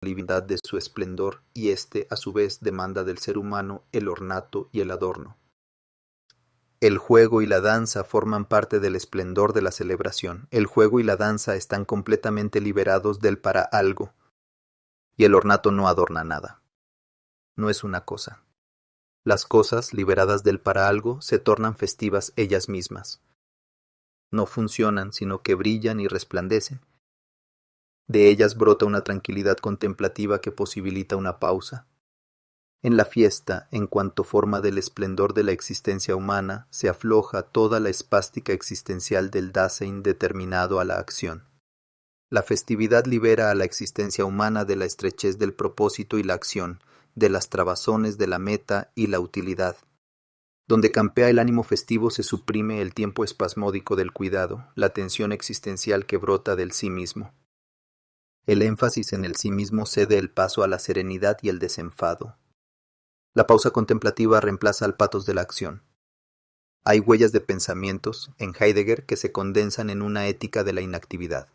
liviandad de su esplendor, y éste, a su vez, demanda del ser humano el ornato y el adorno. El juego y la danza forman parte del esplendor de la celebración. El juego y la danza están completamente liberados del para algo, y el ornato no adorna nada. No es una cosa. Las cosas, liberadas del para algo, se tornan festivas ellas mismas. No funcionan, sino que brillan y resplandecen. De ellas brota una tranquilidad contemplativa que posibilita una pausa. En la fiesta, en cuanto forma del esplendor de la existencia humana, se afloja toda la espástica existencial del Dasein determinado a la acción. La festividad libera a la existencia humana de la estrechez del propósito y la acción, de las trabazones de la meta y la utilidad. Donde campea el ánimo festivo se suprime el tiempo espasmódico del cuidado, la tensión existencial que brota del sí mismo. El énfasis en el sí mismo cede el paso a la serenidad y el desenfado. La pausa contemplativa reemplaza al patos de la acción. Hay huellas de pensamientos, en Heidegger, que se condensan en una ética de la inactividad.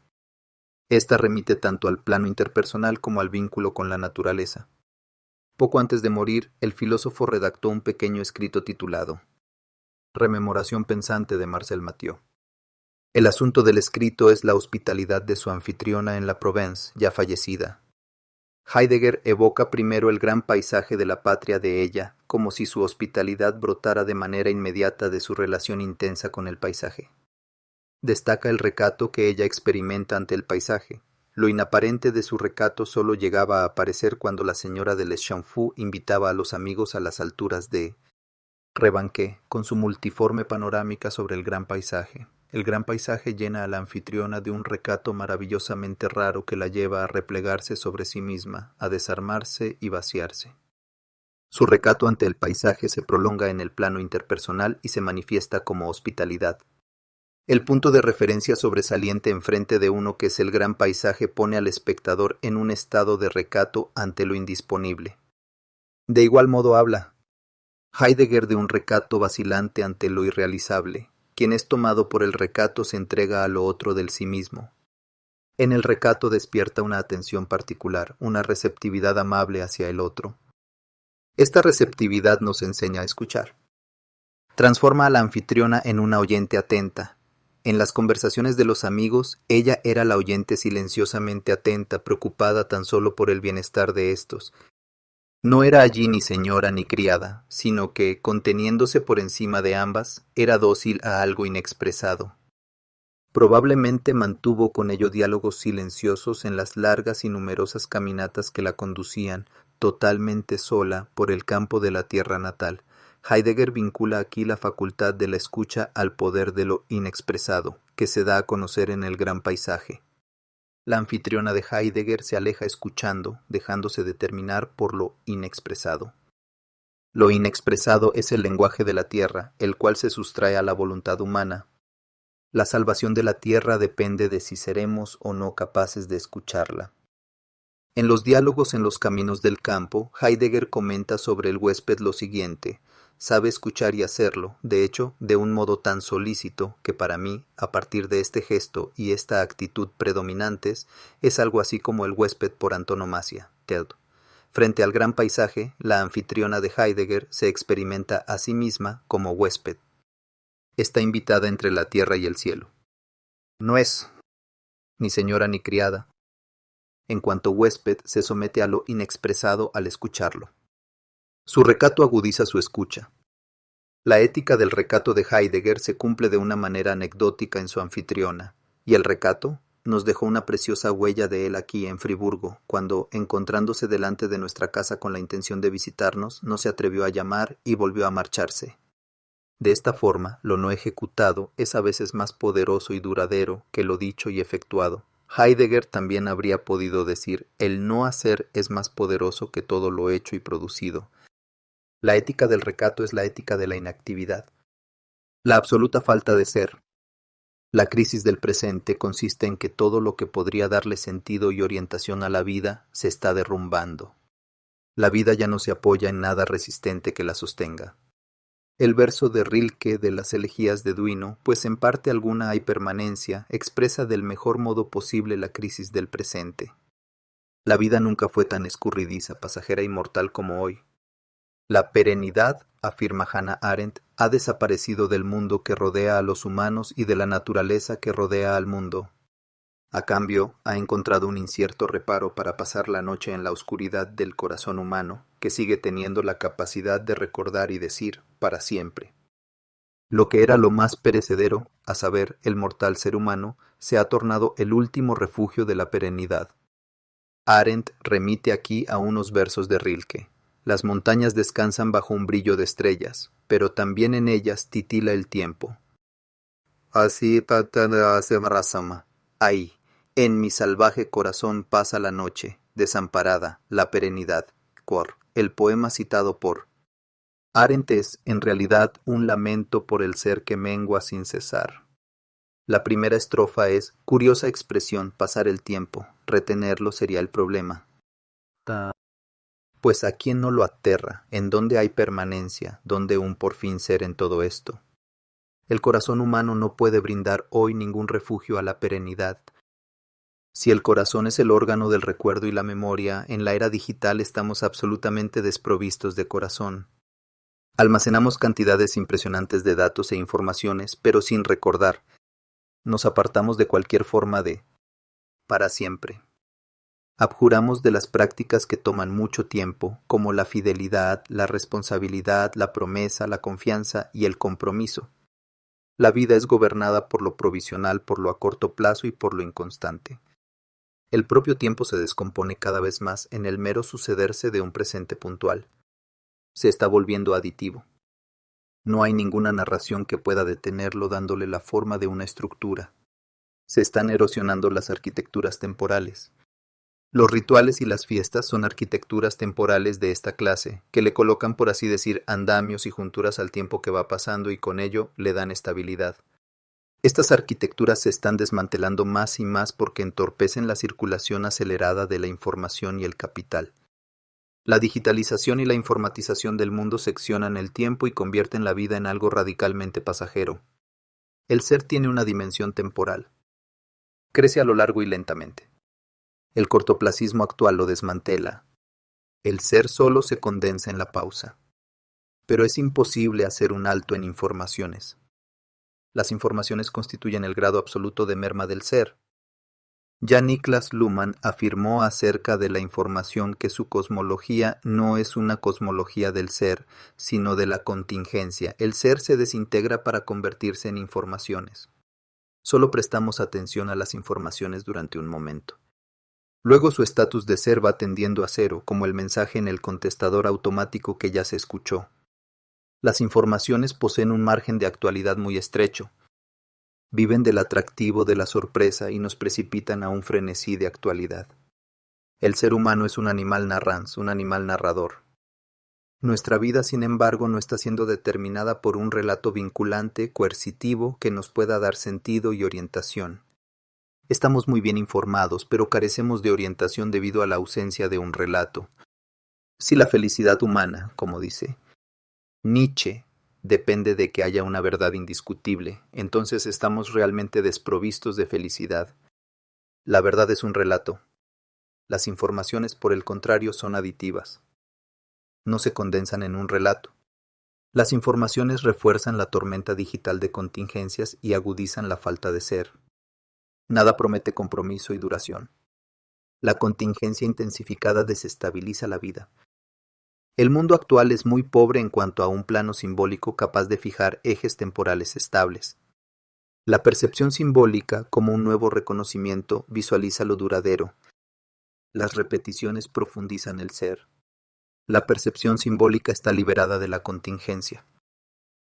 Esta remite tanto al plano interpersonal como al vínculo con la naturaleza. Poco antes de morir, el filósofo redactó un pequeño escrito titulado Rememoración pensante de Marcel Mathieu. El asunto del escrito es la hospitalidad de su anfitriona en la Provence, ya fallecida. Heidegger evoca primero el gran paisaje de la patria de ella, como si su hospitalidad brotara de manera inmediata de su relación intensa con el paisaje. Destaca el recato que ella experimenta ante el paisaje. Lo inaparente de su recato solo llegaba a aparecer cuando la señora de Les Champs invitaba a los amigos a las alturas de Rebanquet, con su multiforme panorámica sobre el gran paisaje. El gran paisaje llena a la anfitriona de un recato maravillosamente raro que la lleva a replegarse sobre sí misma, a desarmarse y vaciarse. Su recato ante el paisaje se prolonga en el plano interpersonal y se manifiesta como hospitalidad. El punto de referencia sobresaliente enfrente de uno que es el gran paisaje pone al espectador en un estado de recato ante lo indisponible. De igual modo habla Heidegger de un recato vacilante ante lo irrealizable. Quien es tomado por el recato se entrega a lo otro del sí mismo. En el recato despierta una atención particular, una receptividad amable hacia el otro. Esta receptividad nos enseña a escuchar. Transforma a la anfitriona en una oyente atenta. En las conversaciones de los amigos, ella era la oyente silenciosamente atenta, preocupada tan solo por el bienestar de éstos. No era allí ni señora ni criada, sino que, conteniéndose por encima de ambas, era dócil a algo inexpresado. Probablemente mantuvo con ello diálogos silenciosos en las largas y numerosas caminatas que la conducían, totalmente sola, por el campo de la tierra natal. Heidegger vincula aquí la facultad de la escucha al poder de lo inexpresado, que se da a conocer en el gran paisaje. La anfitriona de Heidegger se aleja escuchando, dejándose determinar por lo inexpresado. Lo inexpresado es el lenguaje de la tierra, el cual se sustrae a la voluntad humana. La salvación de la tierra depende de si seremos o no capaces de escucharla. En los diálogos en los caminos del campo, Heidegger comenta sobre el huésped lo siguiente: sabe escuchar y hacerlo, de hecho, de un modo tan solícito que para mí, a partir de este gesto y esta actitud predominantes, es algo así como el huésped por antonomasia, Tell. Frente al gran paisaje, la anfitriona de Heidegger se experimenta a sí misma como huésped. Está invitada entre la tierra y el cielo. No es ni señora ni criada. En cuanto huésped, se somete a lo inexpresado al escucharlo. Su recato agudiza su escucha. La ética del recato de Heidegger se cumple de una manera anecdótica en su anfitriona, y el recato nos dejó una preciosa huella de él aquí en Friburgo, cuando, encontrándose delante de nuestra casa con la intención de visitarnos, no se atrevió a llamar y volvió a marcharse. De esta forma, lo no ejecutado es a veces más poderoso y duradero que lo dicho y efectuado. Heidegger también habría podido decir, el no hacer es más poderoso que todo lo hecho y producido. La ética del recato es la ética de la inactividad. La absoluta falta de ser. La crisis del presente consiste en que todo lo que podría darle sentido y orientación a la vida se está derrumbando. La vida ya no se apoya en nada resistente que la sostenga. El verso de Rilke de las elegías de Duino, pues en parte alguna hay permanencia, expresa del mejor modo posible la crisis del presente. La vida nunca fue tan escurridiza, pasajera y mortal como hoy. La perenidad, afirma Hannah Arendt, ha desaparecido del mundo que rodea a los humanos y de la naturaleza que rodea al mundo. A cambio, ha encontrado un incierto reparo para pasar la noche en la oscuridad del corazón humano, que sigue teniendo la capacidad de recordar y decir para siempre. Lo que era lo más perecedero, a saber, el mortal ser humano, se ha tornado el último refugio de la perenidad. Arendt remite aquí a unos versos de Rilke. Las montañas descansan bajo un brillo de estrellas, pero también en ellas titila el tiempo. Así ahí, en mi salvaje corazón pasa la noche, desamparada, la perenidad. El poema citado por Arendt es, en realidad, un lamento por el ser que mengua sin cesar. La primera estrofa es, curiosa expresión, pasar el tiempo, retenerlo sería el problema. Pues a quién no lo aterra, en dónde hay permanencia, dónde un por fin ser en todo esto. El corazón humano no puede brindar hoy ningún refugio a la perenidad. Si el corazón es el órgano del recuerdo y la memoria, en la era digital estamos absolutamente desprovistos de corazón. Almacenamos cantidades impresionantes de datos e informaciones, pero sin recordar. Nos apartamos de cualquier forma de para siempre. Abjuramos de las prácticas que toman mucho tiempo, como la fidelidad, la responsabilidad, la promesa, la confianza y el compromiso. La vida es gobernada por lo provisional, por lo a corto plazo y por lo inconstante. El propio tiempo se descompone cada vez más en el mero sucederse de un presente puntual. Se está volviendo aditivo. No hay ninguna narración que pueda detenerlo dándole la forma de una estructura. Se están erosionando las arquitecturas temporales. Los rituales y las fiestas son arquitecturas temporales de esta clase, que le colocan, por así decir, andamios y junturas al tiempo que va pasando y con ello le dan estabilidad. Estas arquitecturas se están desmantelando más y más porque entorpecen la circulación acelerada de la información y el capital. La digitalización y la informatización del mundo seccionan el tiempo y convierten la vida en algo radicalmente pasajero. El ser tiene una dimensión temporal. Crece a lo largo y lentamente. El cortoplacismo actual lo desmantela. El ser solo se condensa en la pausa. Pero es imposible hacer un alto en informaciones. Las informaciones constituyen el grado absoluto de merma del ser. Ya Niklas Luhmann afirmó acerca de la información que su cosmología no es una cosmología del ser, sino de la contingencia. El ser se desintegra para convertirse en informaciones. Solo prestamos atención a las informaciones durante un momento. Luego su estatus de ser va tendiendo a cero, como el mensaje en el contestador automático que ya se escuchó. Las informaciones poseen un margen de actualidad muy estrecho. Viven del atractivo de la sorpresa y nos precipitan a un frenesí de actualidad. El ser humano es un animal narrans, un animal narrador. Nuestra vida, sin embargo, no está siendo determinada por un relato vinculante, coercitivo, que nos pueda dar sentido y orientación. Estamos muy bien informados, pero carecemos de orientación debido a la ausencia de un relato. Si la felicidad humana, como dice Nietzsche, depende de que haya una verdad indiscutible, entonces estamos realmente desprovistos de felicidad. La verdad es un relato. Las informaciones, por el contrario, son aditivas. No se condensan en un relato. Las informaciones refuerzan la tormenta digital de contingencias y agudizan la falta de ser. Nada promete compromiso y duración. La contingencia intensificada desestabiliza la vida. El mundo actual es muy pobre en cuanto a un plano simbólico capaz de fijar ejes temporales estables. La percepción simbólica, como un nuevo reconocimiento, visualiza lo duradero. Las repeticiones profundizan el ser. La percepción simbólica está liberada de la contingencia.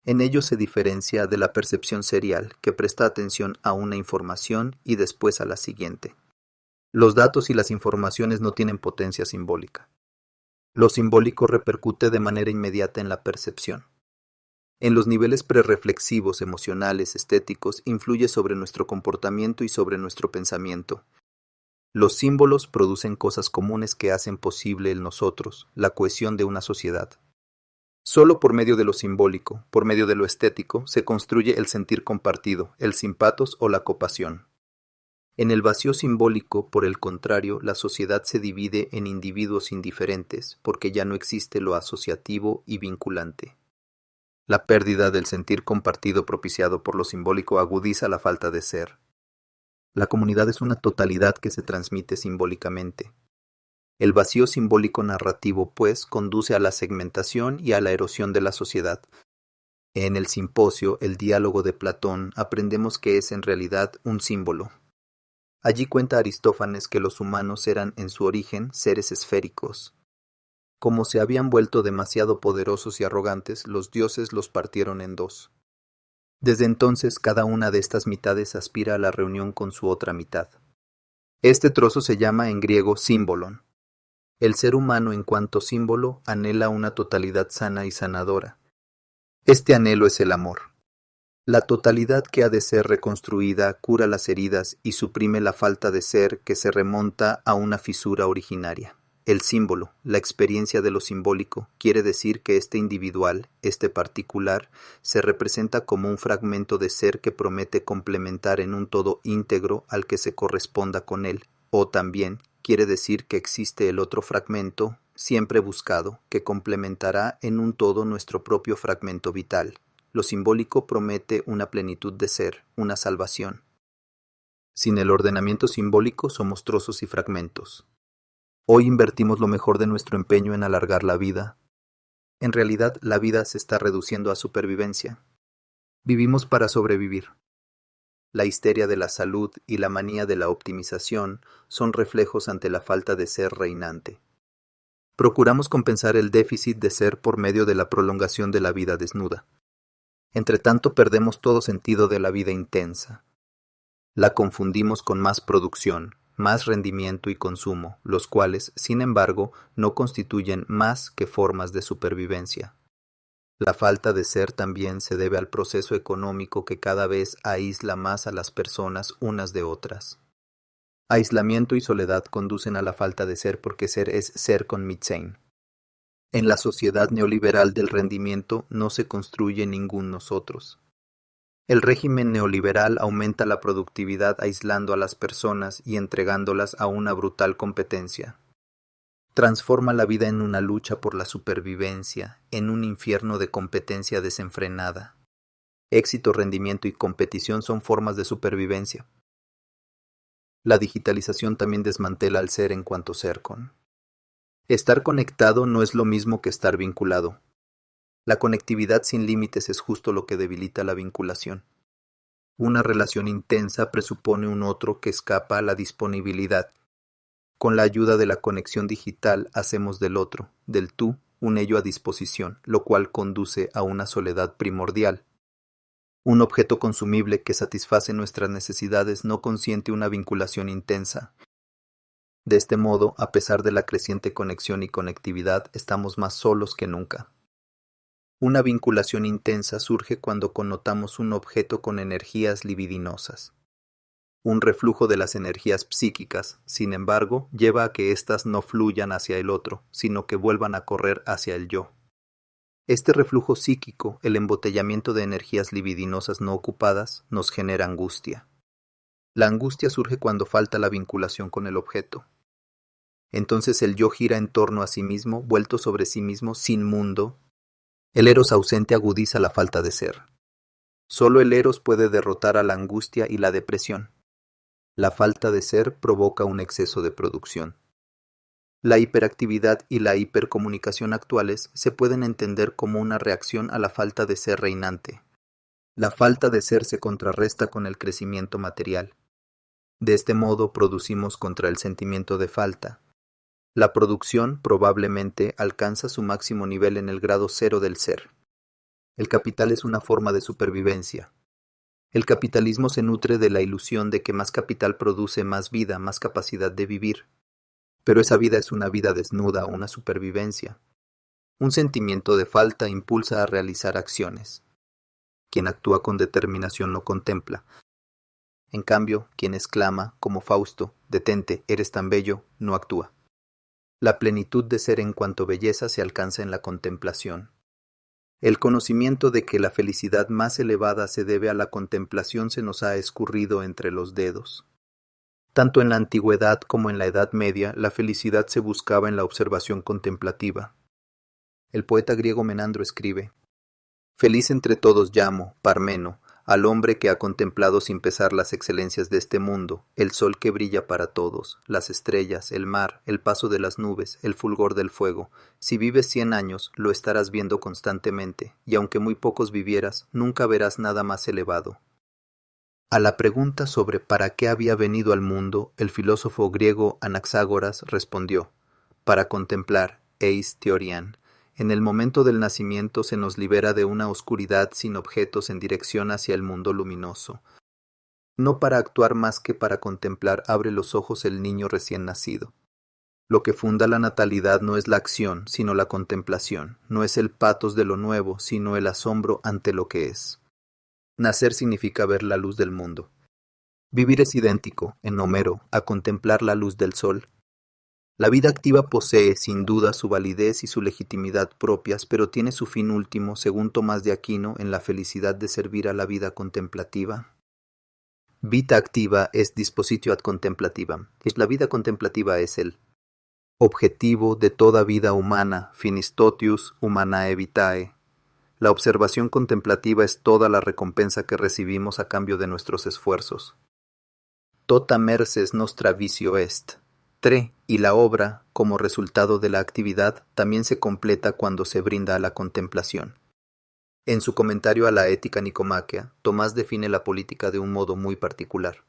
En ello se diferencia de la percepción serial, que presta atención a una información y después a la siguiente. Los datos y las informaciones no tienen potencia simbólica. Lo simbólico repercute de manera inmediata en la percepción. En los niveles prerreflexivos, emocionales, estéticos, influye sobre nuestro comportamiento y sobre nuestro pensamiento. Los símbolos producen cosas comunes que hacen posible el nosotros, la cohesión de una sociedad. Solo por medio de lo simbólico, por medio de lo estético, se construye el sentir compartido, el simpatos o la compasión. En el vacío simbólico, por el contrario, la sociedad se divide en individuos indiferentes, porque ya no existe lo asociativo y vinculante. La pérdida del sentir compartido propiciado por lo simbólico agudiza la falta de ser. La comunidad es una totalidad que se transmite simbólicamente. El vacío simbólico narrativo, pues, conduce a la segmentación y a la erosión de la sociedad. En el simposio, el diálogo de Platón, aprendemos que es en realidad un símbolo. Allí cuenta Aristófanes que los humanos eran en su origen seres esféricos. Como se habían vuelto demasiado poderosos y arrogantes, los dioses los partieron en dos. Desde entonces, cada una de estas mitades aspira a la reunión con su otra mitad. Este trozo se llama en griego símbolon. El ser humano en cuanto símbolo anhela una totalidad sana y sanadora. Este anhelo es el amor. La totalidad que ha de ser reconstruida cura las heridas y suprime la falta de ser que se remonta a una fisura originaria. El símbolo, la experiencia de lo simbólico, quiere decir que este individual, este particular, se representa como un fragmento de ser que promete complementar en un todo íntegro al que se corresponda con él, o también quiere decir que existe el otro fragmento, siempre buscado, que complementará en un todo nuestro propio fragmento vital. Lo simbólico promete una plenitud de ser, una salvación. Sin el ordenamiento simbólico somos trozos y fragmentos. Hoy invertimos lo mejor de nuestro empeño en alargar la vida. En realidad, la vida se está reduciendo a supervivencia. Vivimos para sobrevivir. La histeria de la salud y la manía de la optimización son reflejos ante la falta de ser reinante. Procuramos compensar el déficit de ser por medio de la prolongación de la vida desnuda. Entretanto, perdemos todo sentido de la vida intensa. La confundimos con más producción, más rendimiento y consumo, los cuales, sin embargo, no constituyen más que formas de supervivencia. La falta de ser también se debe al proceso económico que cada vez aísla más a las personas unas de otras. Aislamiento y soledad conducen a la falta de ser porque ser es ser con Mitsein. En la sociedad neoliberal del rendimiento no se construye ningún nosotros. El régimen neoliberal aumenta la productividad aislando a las personas y entregándolas a una brutal competencia. Transforma la vida en una lucha por la supervivencia, en un infierno de competencia desenfrenada. Éxito, rendimiento y competición son formas de supervivencia. La digitalización también desmantela al ser en cuanto ser-con. Estar conectado no es lo mismo que estar vinculado. La conectividad sin límites es justo lo que debilita la vinculación. Una relación intensa presupone un otro que escapa a la disponibilidad. Con la ayuda de la conexión digital hacemos del otro, del tú, un ello a disposición, lo cual conduce a una soledad primordial. Un objeto consumible que satisface nuestras necesidades no consiente una vinculación intensa. De este modo, a pesar de la creciente conexión y conectividad, estamos más solos que nunca. Una vinculación intensa surge cuando connotamos un objeto con energías libidinosas. Un reflujo de las energías psíquicas, sin embargo, lleva a que éstas no fluyan hacia el otro, sino que vuelvan a correr hacia el yo. Este reflujo psíquico, el embotellamiento de energías libidinosas no ocupadas, nos genera angustia. La angustia surge cuando falta la vinculación con el objeto. Entonces el yo gira en torno a sí mismo, vuelto sobre sí mismo, sin mundo. El eros ausente agudiza la falta de ser. Solo el eros puede derrotar a la angustia y la depresión. La falta de ser provoca un exceso de producción. La hiperactividad y la hipercomunicación actuales se pueden entender como una reacción a la falta de ser reinante. La falta de ser se contrarresta con el crecimiento material. De este modo producimos contra el sentimiento de falta. La producción probablemente alcanza su máximo nivel en el grado cero del ser. El capital es una forma de supervivencia. El capitalismo se nutre de la ilusión de que más capital produce más vida, más capacidad de vivir. Pero esa vida es una vida desnuda, una supervivencia. Un sentimiento de falta impulsa a realizar acciones. Quien actúa con determinación no contempla. En cambio, quien exclama, como Fausto, «Detente, eres tan bello», no actúa. La plenitud de ser en cuanto belleza se alcanza en la contemplación. El conocimiento de que la felicidad más elevada se debe a la contemplación se nos ha escurrido entre los dedos. Tanto en la antigüedad como en la Edad Media, la felicidad se buscaba en la observación contemplativa. El poeta griego Menandro escribe: «Feliz entre todos llamo, Parmeno, al hombre que ha contemplado sin pesar las excelencias de este mundo, el sol que brilla para todos, las estrellas, el mar, el paso de las nubes, el fulgor del fuego. Si vives 100 años, lo estarás viendo constantemente, y aunque muy pocos vivieras, nunca verás nada más elevado». A la pregunta sobre para qué había venido al mundo, el filósofo griego Anaxágoras respondió: «Para contemplar, eis teorian». En el momento del nacimiento se nos libera de una oscuridad sin objetos en dirección hacia el mundo luminoso. No para actuar más que para contemplar abre los ojos el niño recién nacido. Lo que funda la natalidad no es la acción, sino la contemplación, no es el patos de lo nuevo, sino el asombro ante lo que es. Nacer significa ver la luz del mundo. Vivir es idéntico, en Homero, a contemplar la luz del sol. La vida activa posee, sin duda, su validez y su legitimidad propias, pero tiene su fin último, según Tomás de Aquino, en la felicidad de servir a la vida contemplativa. Vita activa est dispositio ad contemplativa. La vida contemplativa es el objetivo de toda vida humana, finis totius humanae vitae. La observación contemplativa es toda la recompensa que recibimos a cambio de nuestros esfuerzos. Tota merces nostra visio est. Y la obra, como resultado de la actividad, también se completa cuando se brinda a la contemplación. En su comentario a la Ética Nicomaquea, Tomás define la política de un modo muy particular.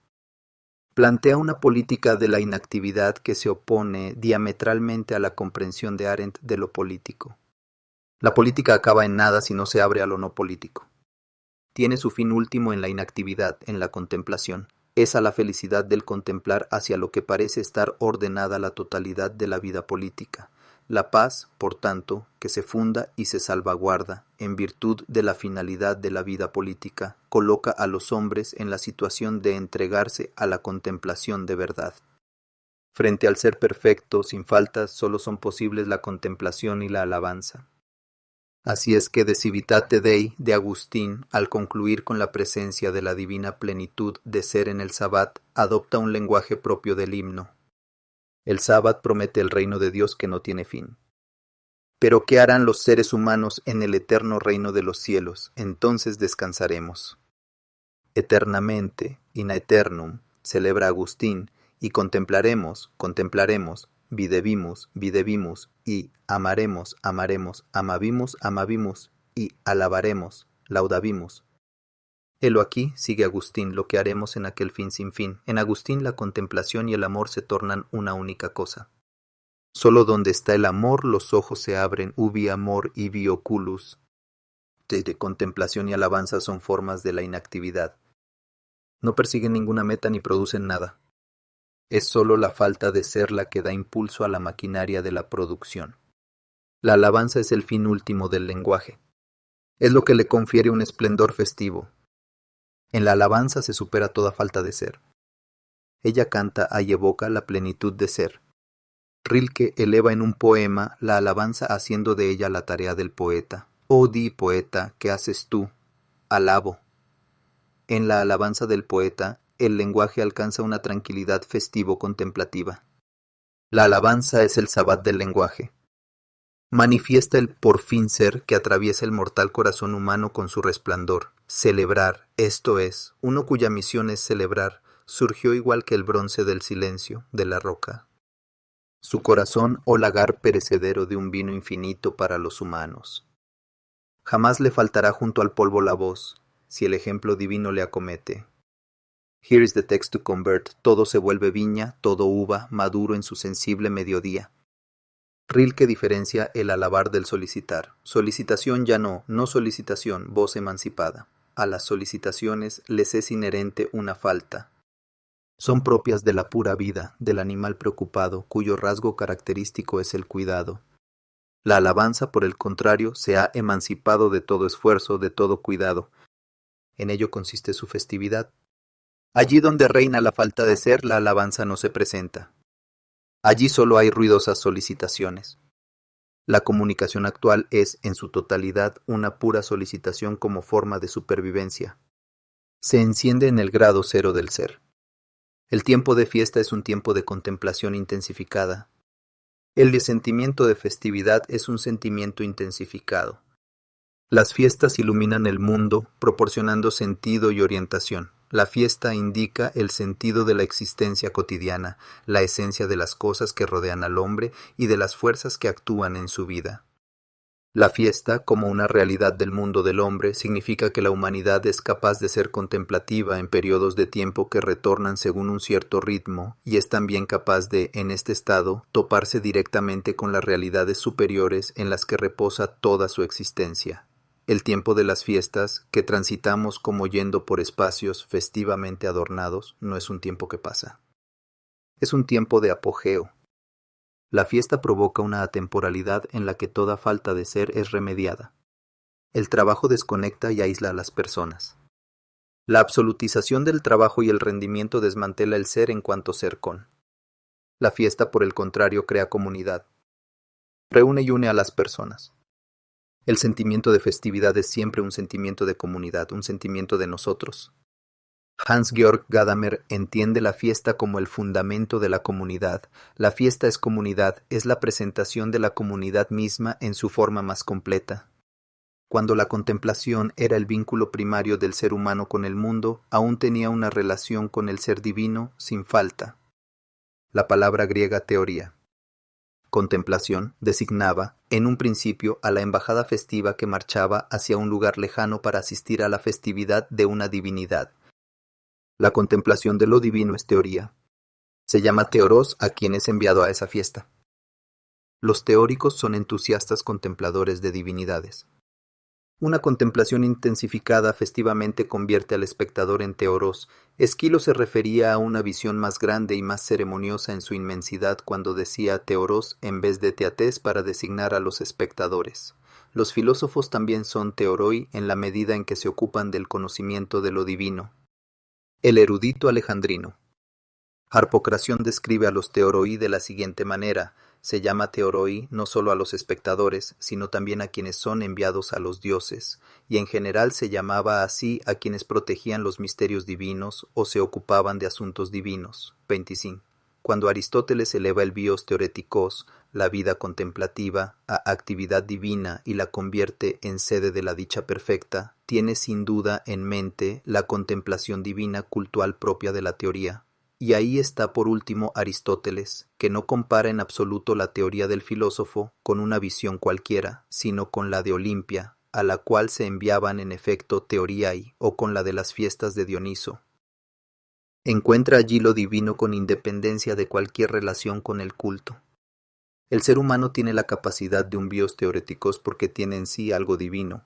Plantea una política de la inactividad que se opone diametralmente a la comprensión de Arendt de lo político. La política acaba en nada si no se abre a lo no político. Tiene su fin último en la inactividad, en la contemplación. Es a la felicidad del contemplar hacia lo que parece estar ordenada la totalidad de la vida política. La paz, por tanto, que se funda y se salvaguarda en virtud de la finalidad de la vida política, coloca a los hombres en la situación de entregarse a la contemplación de verdad. Frente al ser perfecto, sin faltas, solo son posibles la contemplación y la alabanza. Así es que De Civitate Dei de Agustín, al concluir con la presencia de la divina plenitud de ser en el Sabbat, adopta un lenguaje propio del himno. El Sabbat promete el reino de Dios que no tiene fin. Pero ¿qué harán los seres humanos en el eterno reino de los cielos? Entonces descansaremos. Eternamente, in aeternum, celebra Agustín, y contemplaremos, videbimus, y amaremos, amabimus, y alabaremos, laudabimus. Helo aquí, sigue Agustín, lo que haremos en aquel fin sin fin. En Agustín la contemplación y el amor se tornan una única cosa. Solo donde está el amor los ojos se abren, ubi amor ibi oculus. De contemplación y alabanza son formas de la inactividad. No persiguen ninguna meta ni producen nada. Es sólo la falta de ser la que da impulso a la maquinaria de la producción. La alabanza es el fin último del lenguaje. Es lo que le confiere un esplendor festivo. En la alabanza se supera toda falta de ser. Ella canta y evoca la plenitud de ser. Rilke eleva en un poema la alabanza haciendo de ella la tarea del poeta. Oh di, poeta, ¿qué haces tú? Alabo. En la alabanza del poeta, el lenguaje alcanza una tranquilidad festivo-contemplativa. La alabanza es el sabbat del lenguaje. Manifiesta el por fin ser que atraviesa el mortal corazón humano con su resplandor. Celebrar, esto es, uno cuya misión es celebrar, surgió igual que el bronce del silencio, de la roca. Su corazón, oh lagar perecedero de un vino infinito para los humanos. Jamás le faltará junto al polvo la voz, si el ejemplo divino le acomete. Here is the text to convert, todo se vuelve viña, todo uva, maduro en su sensible mediodía. Rilke diferencia el alabar del solicitar. Solicitación ya no solicitación, voz emancipada. A las solicitaciones les es inherente una falta. Son propias de la pura vida, del animal preocupado, cuyo rasgo característico es el cuidado. La alabanza, por el contrario, se ha emancipado de todo esfuerzo, de todo cuidado. En ello consiste su festividad. Allí donde reina la falta de ser, la alabanza no se presenta. Allí solo hay ruidosas solicitaciones. La comunicación actual es, en su totalidad, una pura solicitación como forma de supervivencia. Se enciende en el grado cero del ser. El tiempo de fiesta es un tiempo de contemplación intensificada. El sentimiento de festividad es un sentimiento intensificado. Las fiestas iluminan el mundo, proporcionando sentido y orientación. La fiesta indica el sentido de la existencia cotidiana, la esencia de las cosas que rodean al hombre y de las fuerzas que actúan en su vida. La fiesta, como una realidad del mundo del hombre, significa que la humanidad es capaz de ser contemplativa en periodos de tiempo que retornan según un cierto ritmo y es también capaz de, en este estado, toparse directamente con las realidades superiores en las que reposa toda su existencia. El tiempo de las fiestas, que transitamos como yendo por espacios festivamente adornados, no es un tiempo que pasa. Es un tiempo de apogeo. La fiesta provoca una atemporalidad en la que toda falta de ser es remediada. El trabajo desconecta y aísla a las personas. La absolutización del trabajo y el rendimiento desmantela el ser en cuanto ser con. La fiesta, por el contrario, crea comunidad. Reúne y une a las personas. El sentimiento de festividad es siempre un sentimiento de comunidad, un sentimiento de nosotros. Hans-Georg Gadamer entiende la fiesta como el fundamento de la comunidad. La fiesta es comunidad, es la presentación de la comunidad misma en su forma más completa. Cuando la contemplación era el vínculo primario del ser humano con el mundo, aún tenía una relación con el ser divino sin falta. La palabra griega teoría. Contemplación designaba, en un principio, a la embajada festiva que marchaba hacia un lugar lejano para asistir a la festividad de una divinidad. La contemplación de lo divino es teoría. Se llama teoros a quien es enviado a esa fiesta. Los teóricos son entusiastas contempladores de divinidades. Una contemplación intensificada festivamente convierte al espectador en teoros. Esquilo se refería a una visión más grande y más ceremoniosa en su inmensidad cuando decía teoros en vez de teatés para designar a los espectadores. Los filósofos también son teoroi en la medida en que se ocupan del conocimiento de lo divino. El erudito alejandrino. Harpocración describe a los teoroi de la siguiente manera. Se llama teoroi no solo a los espectadores, sino también a quienes son enviados a los dioses, y en general se llamaba así a quienes protegían los misterios divinos o se ocupaban de asuntos divinos. 25. Cuando Aristóteles eleva el bios theoretikos, la vida contemplativa, a actividad divina y la convierte en sede de la dicha perfecta, tiene sin duda en mente la contemplación divina cultual propia de la teoría. Y ahí está por último Aristóteles, que no compara en absoluto la teoría del filósofo con una visión cualquiera, sino con la de Olimpia, a la cual se enviaban en efecto teoriae, o con la de las fiestas de Dioniso. Encuentra allí lo divino con independencia de cualquier relación con el culto. El ser humano tiene la capacidad de un bios theoretikos porque tiene en sí algo divino.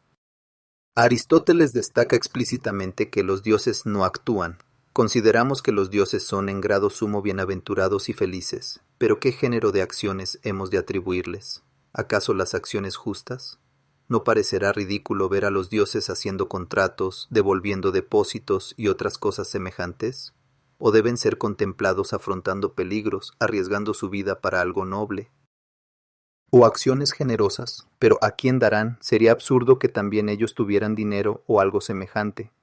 Aristóteles destaca explícitamente que los dioses no actúan. Consideramos que los dioses son en grado sumo bienaventurados y felices, pero ¿qué género de acciones hemos de atribuirles? ¿Acaso las acciones justas? ¿No parecerá ridículo ver a los dioses haciendo contratos, devolviendo depósitos y otras cosas semejantes? ¿O deben ser contemplados afrontando peligros, arriesgando su vida para algo noble? ¿O acciones generosas? Pero ¿a quién darán? Sería absurdo que también ellos tuvieran dinero o algo semejante.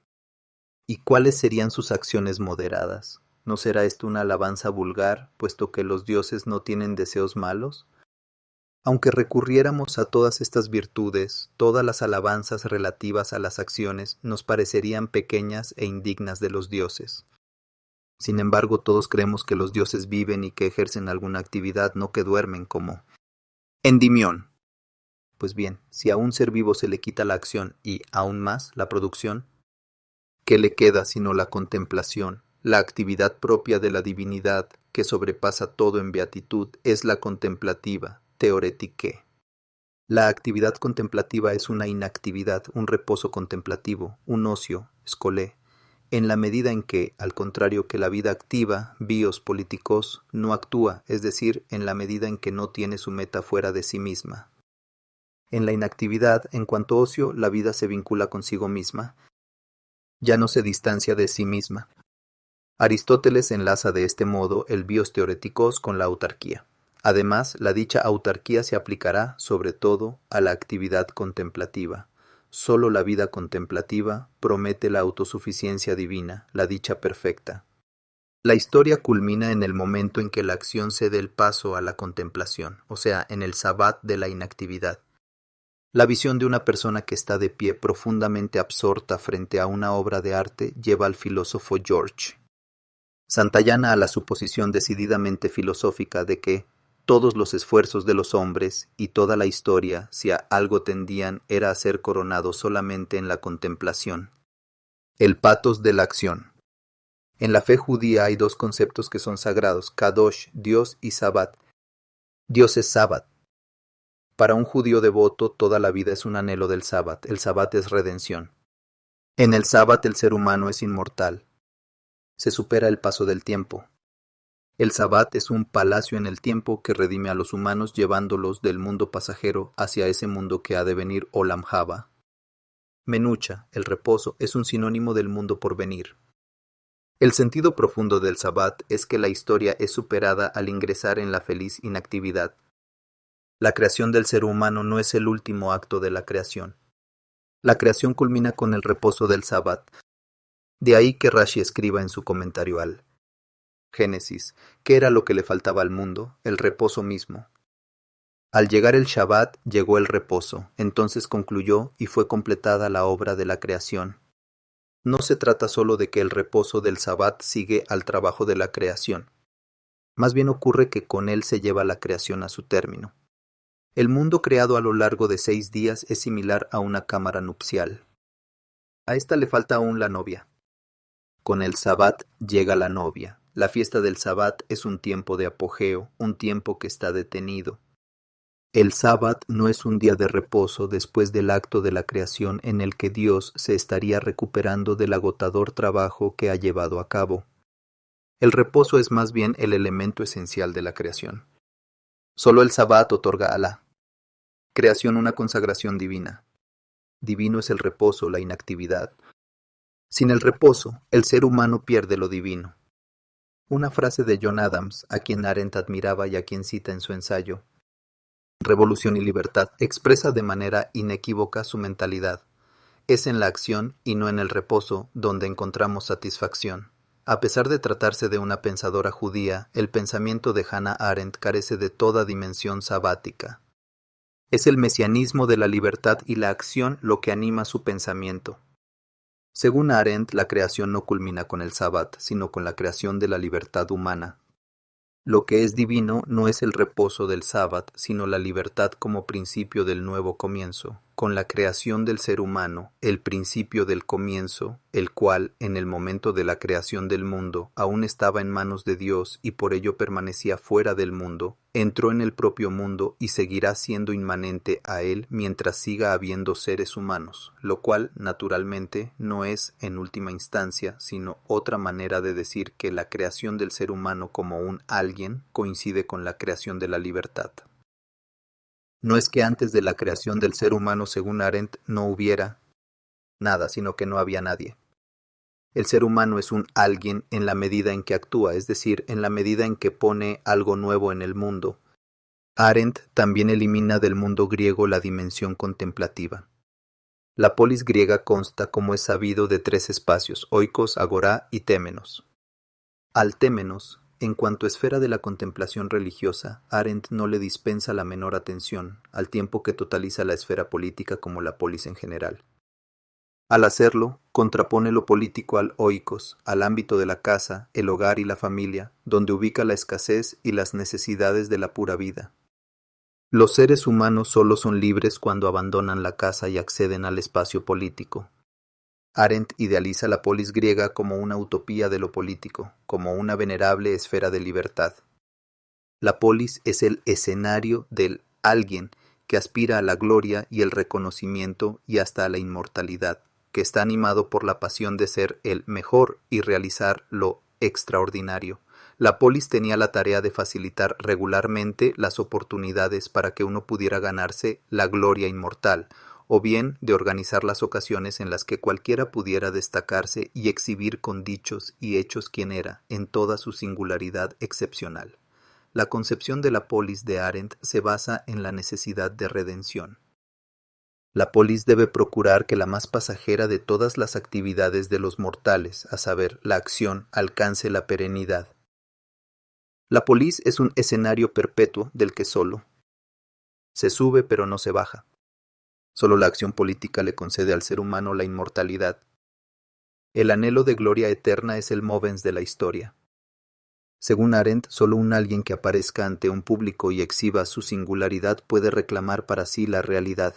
¿Y cuáles serían sus acciones moderadas? ¿No será esto una alabanza vulgar, puesto que los dioses no tienen deseos malos? Aunque recurriéramos a todas estas virtudes, todas las alabanzas relativas a las acciones nos parecerían pequeñas e indignas de los dioses. Sin embargo, todos creemos que los dioses viven y que ejercen alguna actividad, no que duermen como Endimión. Pues bien, si a un ser vivo se le quita la acción y, aún más, la producción, ¿qué le queda sino la contemplación? La actividad propia de la divinidad, que sobrepasa todo en beatitud, es la contemplativa, teoretike. La actividad contemplativa es una inactividad, un reposo contemplativo, un ocio, escolé, en la medida en que, al contrario que la vida activa, bios políticos, no actúa, es decir, en la medida en que no tiene su meta fuera de sí misma. En la inactividad, en cuanto ocio, la vida se vincula consigo misma, ya no se distancia de sí misma. Aristóteles enlaza de este modo el bios theoretikos con la autarquía. Además, la dicha autarquía se aplicará, sobre todo, a la actividad contemplativa. Sólo la vida contemplativa promete la autosuficiencia divina, la dicha perfecta. La historia culmina en el momento en que la acción cede el paso a la contemplación, o sea, en el sabbat de la inactividad. La visión de una persona que está de pie profundamente absorta frente a una obra de arte lleva al filósofo George Santayana a la suposición decididamente filosófica de que todos los esfuerzos de los hombres y toda la historia, si a algo tendían, era a ser coronados solamente en la contemplación. El patos de la acción. En la fe judía hay dos conceptos que son sagrados: Kadosh, Dios, y Sabbat. Dios es Sabbat. Para un judío devoto, toda la vida es un anhelo del Sabbat. El Sabbat es redención. En el Sabbat el ser humano es inmortal. Se supera el paso del tiempo. El Sabbat es un palacio en el tiempo que redime a los humanos llevándolos del mundo pasajero hacia ese mundo que ha de venir, Olam Haba. Menucha, el reposo, es un sinónimo del mundo por venir. El sentido profundo del Sabbat es que la historia es superada al ingresar en la feliz inactividad. La creación del ser humano no es el último acto de la creación. La creación culmina con el reposo del Sabbat. De ahí que Rashi escriba en su comentario al Génesis, ¿qué era lo que le faltaba al mundo? El reposo mismo. Al llegar el Shabbat, llegó el reposo, entonces concluyó y fue completada la obra de la creación. No se trata solo de que el reposo del Sabbat sigue al trabajo de la creación. Más bien ocurre que con él se lleva la creación a su término. El mundo creado a lo largo de 6 días es similar a una cámara nupcial. A esta le falta aún la novia. Con el Sabbat llega la novia. La fiesta del Sabbat es un tiempo de apogeo, un tiempo que está detenido. El Sabbat no es un día de reposo después del acto de la creación en el que Dios se estaría recuperando del agotador trabajo que ha llevado a cabo. El reposo es más bien el elemento esencial de la creación. Solo el Sabbat otorga a la creación una consagración divina. Divino es el reposo, la inactividad. Sin el reposo, el ser humano pierde lo divino. Una frase de John Adams, a quien Arendt admiraba y a quien cita en su ensayo Revolución y Libertad, expresa de manera inequívoca su mentalidad. Es en la acción y no en el reposo donde encontramos satisfacción. A pesar de tratarse de una pensadora judía, el pensamiento de Hannah Arendt carece de toda dimensión sabática. Es el mesianismo de la libertad y la acción lo que anima su pensamiento. Según Arendt, la creación no culmina con el Sabbat, sino con la creación de la libertad humana. Lo que es divino no es el reposo del Sabbat, sino la libertad como principio del nuevo comienzo, con la creación del ser humano, el principio del comienzo, el cual, en el momento de la creación del mundo, aún estaba en manos de Dios y por ello permanecía fuera del mundo, entró en el propio mundo y seguirá siendo inmanente a él mientras siga habiendo seres humanos, lo cual, naturalmente, no es, en última instancia, sino otra manera de decir que la creación del ser humano como un alguien coincide con la creación de la libertad. No es que antes de la creación del ser humano, según Arendt, no hubiera nada, sino que no había nadie. El ser humano es un alguien en la medida en que actúa, es decir, en la medida en que pone algo nuevo en el mundo. Arendt también elimina del mundo griego la dimensión contemplativa. La polis griega consta, como es sabido, de 3 espacios: oikos, agorá y témenos. Al témenos, en cuanto esfera de la contemplación religiosa, Arendt no le dispensa la menor atención, al tiempo que totaliza la esfera política como la polis en general. Al hacerlo, contrapone lo político al oikos, al ámbito de la casa, el hogar y la familia, donde ubica la escasez y las necesidades de la pura vida. Los seres humanos solo son libres cuando abandonan la casa y acceden al espacio político. Arendt idealiza la polis griega como una utopía de lo político, como una venerable esfera de libertad. La polis es el escenario del alguien que aspira a la gloria y el reconocimiento y hasta a la inmortalidad, que está animado por la pasión de ser el mejor y realizar lo extraordinario. La polis tenía la tarea de facilitar regularmente las oportunidades para que uno pudiera ganarse la gloria inmortal, o bien de organizar las ocasiones en las que cualquiera pudiera destacarse y exhibir con dichos y hechos quién era, en toda su singularidad excepcional. La concepción de la polis de Arendt se basa en la necesidad de redención. La polis debe procurar que la más pasajera de todas las actividades de los mortales, a saber, la acción, alcance la perenidad. La polis es un escenario perpetuo del que solo se sube pero no se baja. Solo la acción política le concede al ser humano la inmortalidad. El anhelo de gloria eterna es el movens de la historia. Según Arendt, solo un alguien que aparezca ante un público y exhiba su singularidad puede reclamar para sí la realidad.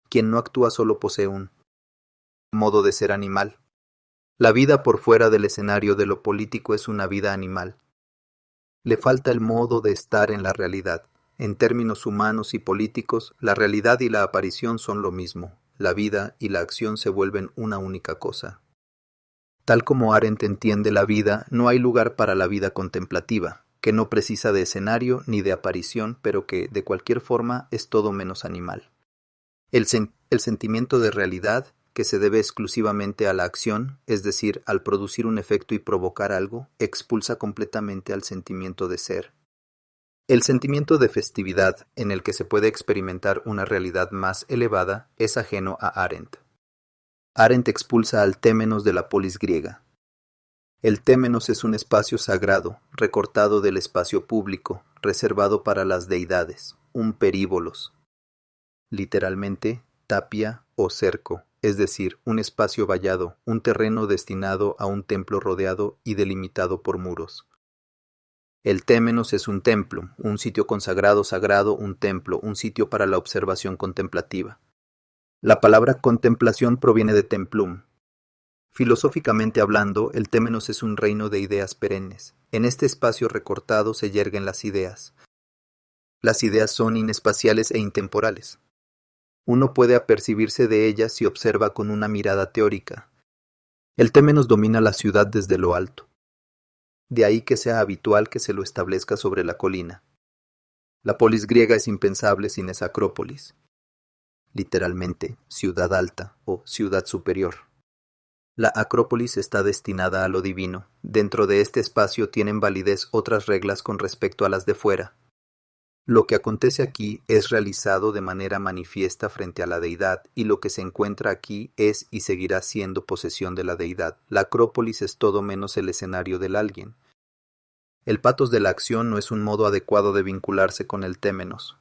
Quien no actúa solo posee un modo de ser animal. La vida por fuera del escenario de lo político es una vida animal. Le falta el modo de estar en la realidad. En términos humanos y políticos, la realidad y la aparición son lo mismo. La vida y la acción se vuelven una única cosa. Tal como Arendt entiende la vida, no hay lugar para la vida contemplativa, que no precisa de escenario ni de aparición, pero que, de cualquier forma, es todo menos animal. El sentimiento de realidad, que se debe exclusivamente a la acción, es decir, al producir un efecto y provocar algo, expulsa completamente al sentimiento de ser. El sentimiento de festividad, en el que se puede experimentar una realidad más elevada, es ajeno a Arendt. Arendt expulsa al témenos de la polis griega. El témenos es un espacio sagrado, recortado del espacio público, reservado para las deidades, un períbolos. Literalmente, tapia o cerco, es decir, un espacio vallado, un terreno destinado a un templo rodeado y delimitado por muros. El témenos es un templo, un sitio consagrado sagrado, un templo, un sitio para la observación contemplativa. La palabra contemplación proviene de templum. Filosóficamente hablando, el témenos es un reino de ideas perennes. En este espacio recortado se yerguen las ideas. Las ideas son inespaciales e intemporales. Uno puede apercibirse de ellas si observa con una mirada teórica. El témenos domina la ciudad desde lo alto. De ahí que sea habitual que se lo establezca sobre la colina. La polis griega es impensable sin esa acrópolis. Literalmente, ciudad alta o ciudad superior. La acrópolis está destinada a lo divino. Dentro de este espacio tienen validez otras reglas con respecto a las de fuera. Lo que acontece aquí es realizado de manera manifiesta frente a la deidad, y lo que se encuentra aquí es y seguirá siendo posesión de la deidad. La acrópolis es todo menos el escenario del alguien. El patos de la acción no es un modo adecuado de vincularse con el témenos.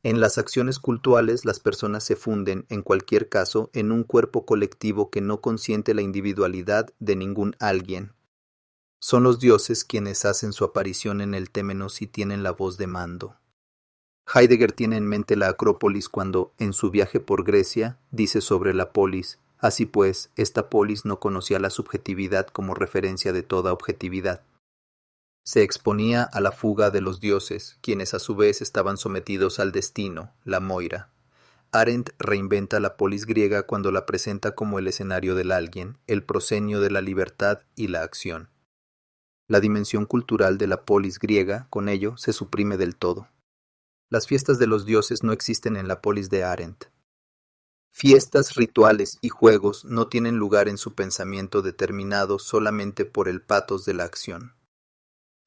En las acciones cultuales las personas se funden, en cualquier caso, en un cuerpo colectivo que no consiente la individualidad de ningún alguien. Son los dioses quienes hacen su aparición en el témenos y tienen la voz de mando. Heidegger tiene en mente la acrópolis cuando, en su viaje por Grecia, dice sobre la polis: así pues, esta polis no conocía la subjetividad como referencia de toda objetividad. Se exponía a la fuga de los dioses, quienes a su vez estaban sometidos al destino, la Moira. Arendt reinventa la polis griega cuando la presenta como el escenario del alguien, el proscenio de la libertad y la acción. La dimensión cultural de la polis griega, con ello, se suprime del todo. Las fiestas de los dioses no existen en la polis de Arendt. Fiestas, rituales y juegos no tienen lugar en su pensamiento determinado solamente por el patos de la acción.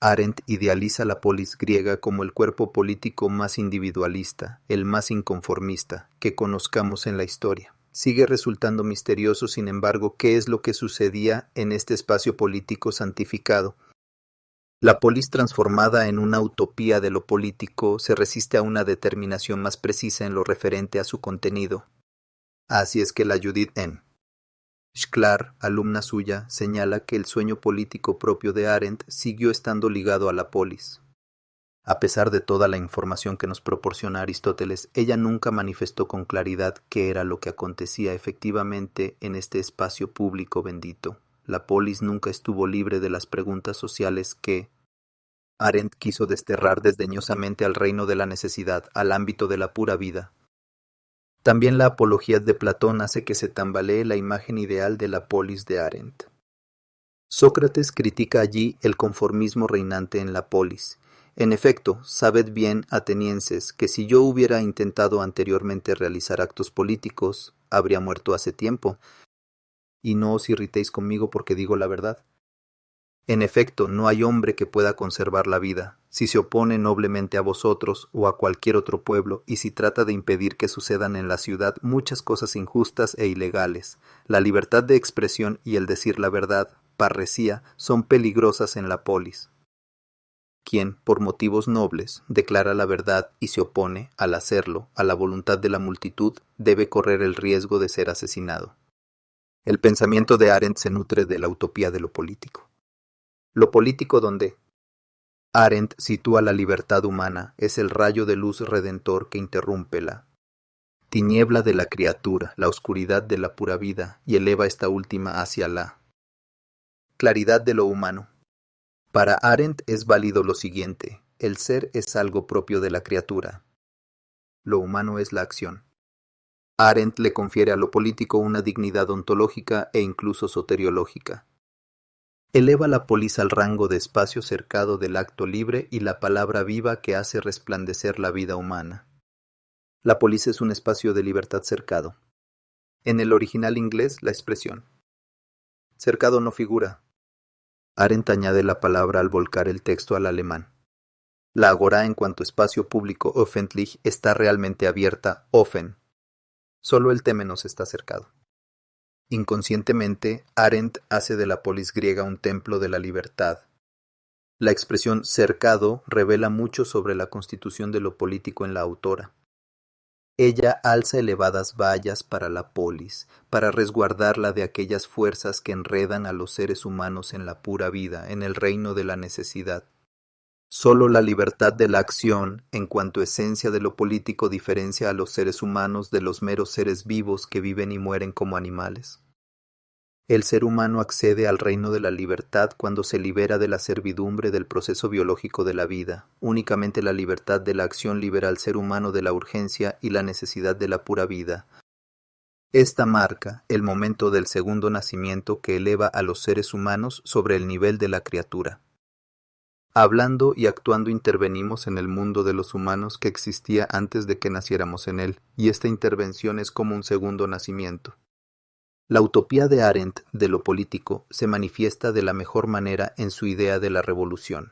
Arendt idealiza la polis griega como el cuerpo político más individualista, el más inconformista, que conozcamos en la historia. Sigue resultando misterioso, sin embargo, qué es lo que sucedía en este espacio político santificado. La polis transformada en una utopía de lo político se resiste a una determinación más precisa en lo referente a su contenido. Así es que la Judith N. Shklar, alumna suya, señala que el sueño político propio de Arendt siguió estando ligado a la polis. A pesar de toda la información que nos proporciona Aristóteles, ella nunca manifestó con claridad qué era lo que acontecía efectivamente en este espacio público bendito. La polis nunca estuvo libre de las preguntas sociales que Arendt quiso desterrar desdeñosamente al reino de la necesidad, al ámbito de la pura vida. También la apología de Platón hace que se tambalee la imagen ideal de la polis de Arendt. Sócrates critica allí el conformismo reinante en la polis. En efecto, sabed bien, atenienses, que si yo hubiera intentado anteriormente realizar actos políticos, habría muerto hace tiempo. Y no os irritéis conmigo porque digo la verdad. En efecto, no hay hombre que pueda conservar la vida, si se opone noblemente a vosotros o a cualquier otro pueblo, y si trata de impedir que sucedan en la ciudad muchas cosas injustas e ilegales. La libertad de expresión y el decir la verdad, parresía, son peligrosas en la polis. Quien, por motivos nobles, declara la verdad y se opone, al hacerlo, a la voluntad de la multitud, debe correr el riesgo de ser asesinado. El pensamiento de Arendt se nutre de la utopía de lo político. Lo político donde Arendt sitúa la libertad humana es el rayo de luz redentor que interrumpe la tiniebla de la criatura, la oscuridad de la pura vida, y eleva esta última hacia la claridad de lo humano. Para Arendt es válido lo siguiente: el ser es algo propio de la criatura. Lo humano es la acción. Arendt le confiere a lo político una dignidad ontológica e incluso soteriológica. Eleva la polis al rango de espacio cercado del acto libre y la palabra viva que hace resplandecer la vida humana. La polis es un espacio de libertad cercado. En el original inglés, la expresión cercado no figura. Arendt añade la palabra al volcar el texto al alemán. La agora en cuanto espacio público öffentlich está realmente abierta, offen. Solo el témenos está cercado. Inconscientemente, Arendt hace de la polis griega un templo de la libertad. La expresión cercado revela mucho sobre la constitución de lo político en la autora. Ella alza elevadas vallas para la polis, para resguardarla de aquellas fuerzas que enredan a los seres humanos en la pura vida, en el reino de la necesidad. Solo la libertad de la acción, en cuanto esencia de lo político, diferencia a los seres humanos de los meros seres vivos que viven y mueren como animales. El ser humano accede al reino de la libertad cuando se libera de la servidumbre del proceso biológico de la vida. Únicamente la libertad de la acción libera al ser humano de la urgencia y la necesidad de la pura vida. Esta marca el momento del segundo nacimiento que eleva a los seres humanos sobre el nivel de la criatura. Hablando y actuando intervenimos en el mundo de los humanos que existía antes de que naciéramos en él, y esta intervención es como un segundo nacimiento. La utopía de Arendt de lo político se manifiesta de la mejor manera en su idea de la revolución.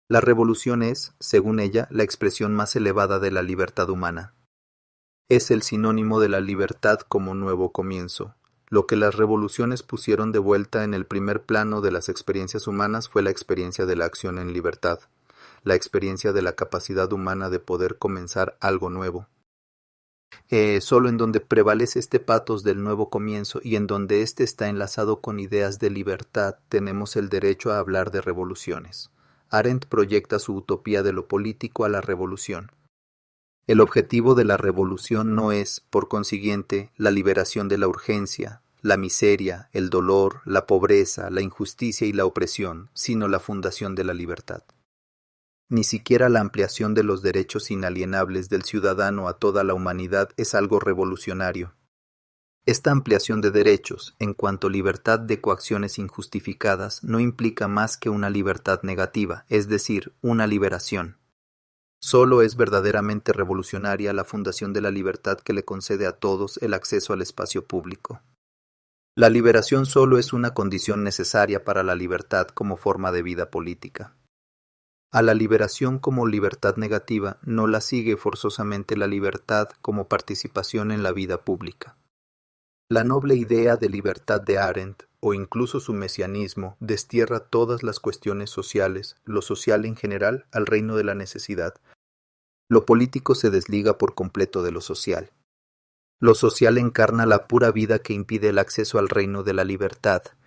La revolución es, según ella, la expresión más elevada de la libertad humana. Es el sinónimo de la libertad como nuevo comienzo. Lo que las revoluciones pusieron de vuelta en el primer plano de las experiencias humanas fue la experiencia de la acción en libertad, la experiencia de la capacidad humana de poder comenzar algo nuevo. Solo en donde prevalece este patos del nuevo comienzo y en donde éste está enlazado con ideas de libertad, tenemos el derecho a hablar de revoluciones. Arendt proyecta su utopía de lo político a la revolución. El objetivo de la revolución no es, por consiguiente, la liberación de la urgencia, la miseria, el dolor, la pobreza, la injusticia y la opresión, sino la fundación de la libertad. Ni siquiera la ampliación de los derechos inalienables del ciudadano a toda la humanidad es algo revolucionario. Esta ampliación de derechos, en cuanto libertad de coacciones injustificadas, no implica más que una libertad negativa, es decir, una liberación. Solo es verdaderamente revolucionaria la fundación de la libertad que le concede a todos el acceso al espacio público. La liberación solo es una condición necesaria para la libertad como forma de vida política. A la liberación como libertad negativa no la sigue forzosamente la libertad como participación en la vida pública. La noble idea de libertad de Arendt, o incluso su mesianismo, destierra todas las cuestiones sociales, lo social en general, al reino de la necesidad. Lo político se desliga por completo de lo social. Lo social encarna la pura vida que impide el acceso al reino de la libertad,